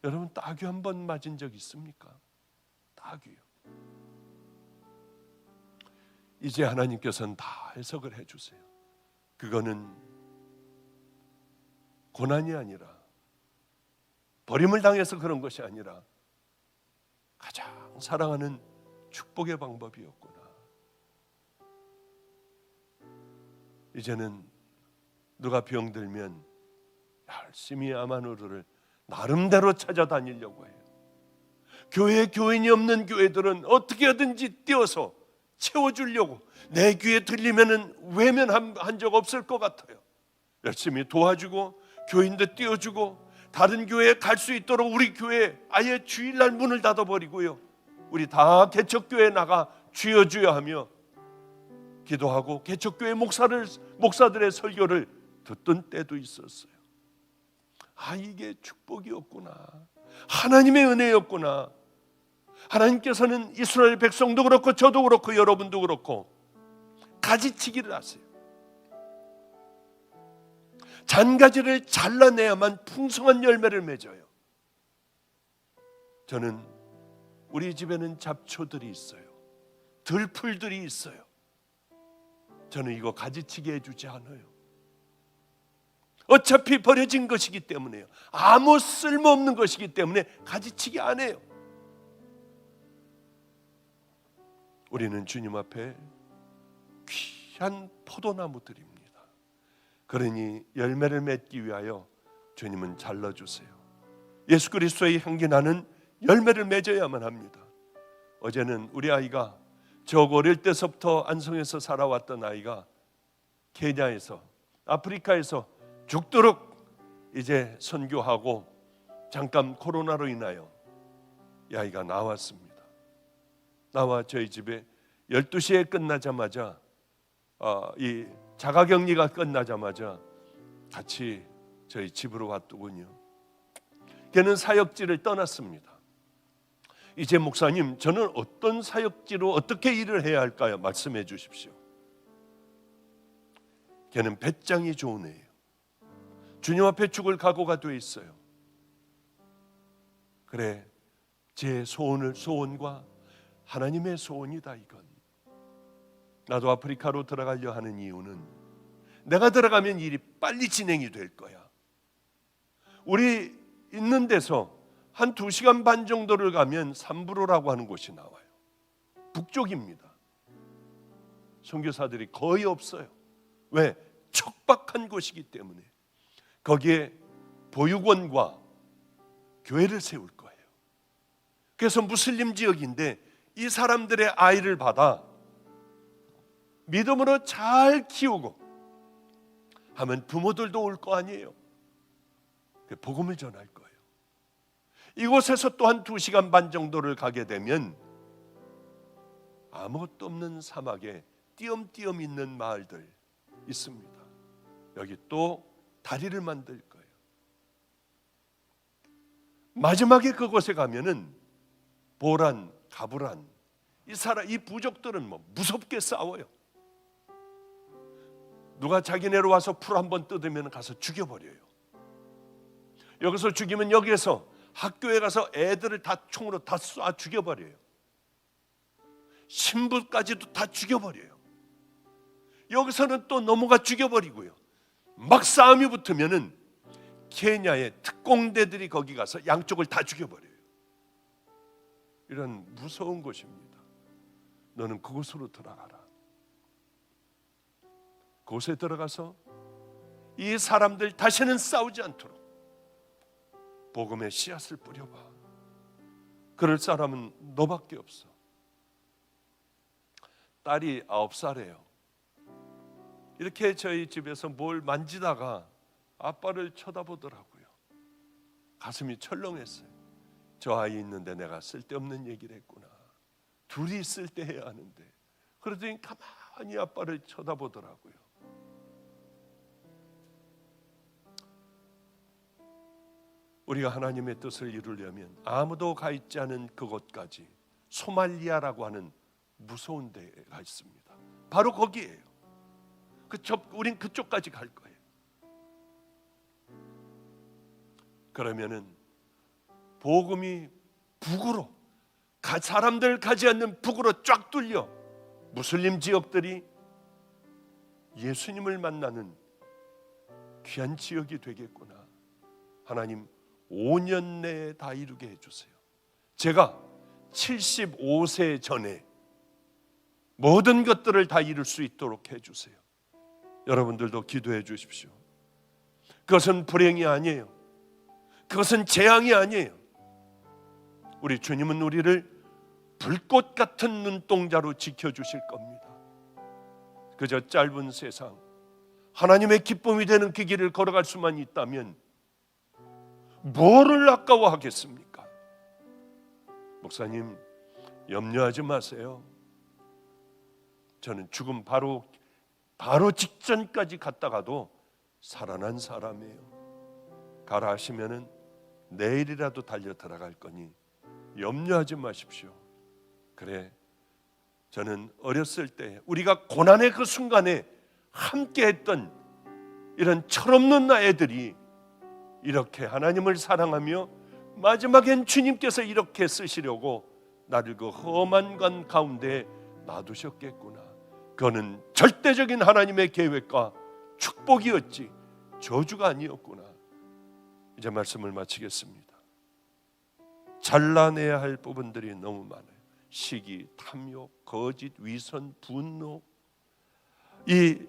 여러분, 따귀 한 번 맞은 적 있습니까? 따귀요. 이제 하나님께서는 다 해석을 해주세요. 그거는 고난이 아니라, 버림을 당해서 그런 것이 아니라 가장 사랑하는 축복의 방법이었구나. 이제는 누가 병들면 열심히 아마누르를 나름대로 찾아다니려고 해요. 교회에 교인이 없는 교회들은 어떻게 하든지 뛰어서 채워주려고, 내 귀에 들리면은 외면한 적 없을 것 같아요. 열심히 도와주고 교인들 띄워주고 다른 교회에 갈 수 있도록 우리 교회 아예 주일날 문을 닫아버리고요, 우리 다 개척교회 나가 주여 주여 하며 기도하고 개척교회 목사들의 설교를 듣던 때도 있었어요. 아, 이게 축복이었구나. 하나님의 은혜였구나. 하나님께서는 이스라엘 백성도 그렇고 저도 그렇고 여러분도 그렇고 가지치기를 하세요. 잔가지를 잘라내야만 풍성한 열매를 맺어요. 저는 우리 집에는 잡초들이 있어요. 들풀들이 있어요. 저는 이거 가지치기 해주지 않아요. 어차피 버려진 것이기 때문에요. 아무 쓸모없는 것이기 때문에 가지치기 안 해요. 우리는 주님 앞에 귀한 포도나무들입니다. 그러니 열매를 맺기 위하여 주님은 잘라주세요. 예수 그리스도의 향기 나는 열매를 맺어야만 합니다. 어제는 우리 아이가, 저 어릴 때서부터 안성에서 살아왔던 아이가 케냐에서, 아프리카에서 죽도록 이제 선교하고 잠깐 코로나로 인하여 이 아이가 나왔습니다. 나와 저희 집에 12시에 끝나자마자 이 자가격리가 끝나자마자 같이 저희 집으로 왔더군요. 걔는 사역지를 떠났습니다. 이제 목사님, 저는 어떤 사역지로 어떻게 일을 해야 할까요? 말씀해 주십시오. 걔는 배짱이 좋은 애예요. 주님 앞에 죽을 각오가 돼 있어요. 그래, 제 소원과 하나님의 소원이다. 이건 나도 아프리카로 들어가려 하는 이유는 내가 들어가면 일이 빨리 진행이 될 거야. 우리 있는 데서 한 2시간 반 정도를 가면 삼브로라고 하는 곳이 나와요. 북쪽입니다. 선교사들이 거의 없어요. 왜? 척박한 곳이기 때문에. 거기에 보육원과 교회를 세울 거예요. 그래서 무슬림 지역인데 이 사람들의 아이를 받아 믿음으로 잘 키우고 하면 부모들도 올 거 아니에요. 복음을 전할 거예요. 이곳에서 또한 2시간 반 정도를 가게 되면 아무것도 없는 사막에 띄엄띄엄 있는 마을들 있습니다. 여기 또 다리를 만들 거예요. 마지막에 그곳에 가면은 보란, 가브란, 이 부족들은 무섭게 싸워요. 누가 자기네로 와서 풀 한번 뜯으면 가서 죽여버려요. 여기서 죽이면 여기에서 학교에 가서 애들을 다 총으로 다 쏴 죽여버려요. 신부까지도 다 죽여버려요. 여기서는 또 넘어가 죽여버리고요. 막 싸움이 붙으면은 케냐의 특공대들이 거기 가서 양쪽을 다 죽여버려요. 이런 무서운 곳입니다. 너는 그곳으로 들어가라. 그곳에 들어가서 이 사람들 다시는 싸우지 않도록 복음의 씨앗을 뿌려봐. 그럴 사람은 너밖에 없어. 딸이 9살이에요. 이렇게 저희 집에서 뭘 만지다가 아빠를 쳐다보더라고요. 가슴이 철렁했어요. 저 아이 있는데 내가 쓸데없는 얘기를 했구나. 둘이 있을 때 해야 하는데. 그러더니 가만히 아빠를 쳐다보더라고요. 우리가 하나님의 뜻을 이루려면 아무도 가 있지 않은 그곳까지, 소말리아라고 하는 무서운 데가 있습니다. 바로 거기에요. 우린 그쪽까지 갈 거예요. 그러면은 복음이 북으로, 사람들 가지 않는 북으로 쫙 뚫려 무슬림 지역들이 예수님을 만나는 귀한 지역이 되겠구나. 하나님 5년 내에 다 이루게 해주세요. 제가 75세 전에 모든 것들을 다 이룰 수 있도록 해주세요. 여러분들도 기도해 주십시오. 그것은 불행이 아니에요. 그것은 재앙이 아니에요. 우리 주님은 우리를 불꽃 같은 눈동자로 지켜주실 겁니다. 그저 짧은 세상, 하나님의 기쁨이 되는 그 길을 걸어갈 수만 있다면 뭐를 아까워하겠습니까? 목사님, 염려하지 마세요. 저는 죽음 바로 직전까지 갔다가도 살아난 사람이에요. 가라 하시면은 내일이라도 달려 들어갈 거니 염려하지 마십시오. 그래, 저는 어렸을 때 우리가 고난의 그 순간에 함께 했던 이런 철없는 아이들이 이렇게 하나님을 사랑하며 마지막엔 주님께서 이렇게 쓰시려고 나를 그 험한 관 가운데 놔두셨겠구나. 그거는 절대적인 하나님의 계획과 축복이었지 저주가 아니었구나. 이제 말씀을 마치겠습니다. 잘라내야 할 부분들이 너무 많아요. 시기, 탐욕, 거짓, 위선, 분노, 이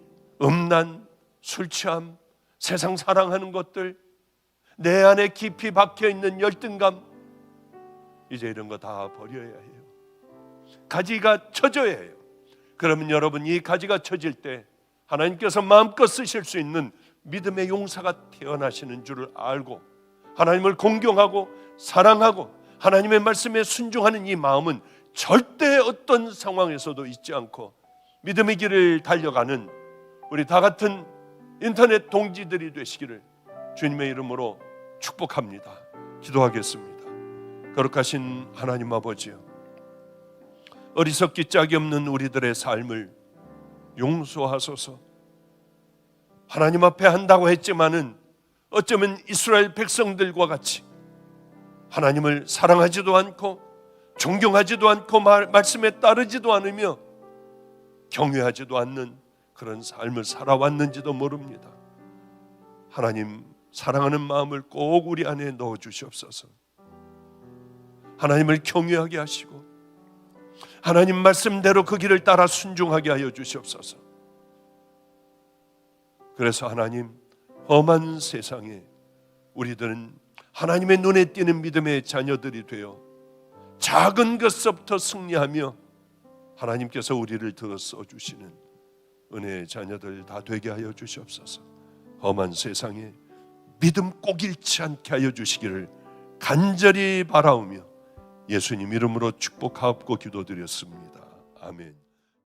음란, 술 취함, 세상 사랑하는 것들, 내 안에 깊이 박혀있는 열등감, 이제 이런 거 다 버려야 해요. 가지가 쳐져야 해요. 그러면 여러분, 이 가지가 쳐질 때 하나님께서 마음껏 쓰실 수 있는 믿음의 용사가 태어나시는 줄을 알고 하나님을 공경하고 사랑하고 하나님의 말씀에 순종하는 이 마음은 절대 어떤 상황에서도 잊지 않고 믿음의 길을 달려가는 우리 다 같은 인터넷 동지들이 되시기를 주님의 이름으로 축복합니다. 기도하겠습니다. 거룩하신 하나님 아버지요, 어리석기 짝이 없는 우리들의 삶을 용서하소서. 하나님 앞에 한다고 했지만은 어쩌면 이스라엘 백성들과 같이 하나님을 사랑하지도 않고 존경하지도 않고 말씀에 따르지도 않으며 경외하지도 않는 그런 삶을 살아왔는지도 모릅니다. 하나님, 사랑하는 마음을 꼭 우리 안에 넣어주시옵소서. 하나님을 경외하게 하시고 하나님 말씀대로 그 길을 따라 순종하게 하여 주시옵소서. 그래서 하나님, 험한 세상에 우리들은 하나님의 눈에 띄는 믿음의 자녀들이 되어 작은 것서부터 승리하며 하나님께서 우리를 들어 써주시는 은혜의 자녀들 다 되게 하여 주시옵소서. 험한 세상에 믿음 꼭 잃지 않게 하여 주시기를 간절히 바라오며 예수님 이름으로 축복하옵고 기도드렸습니다. 아멘.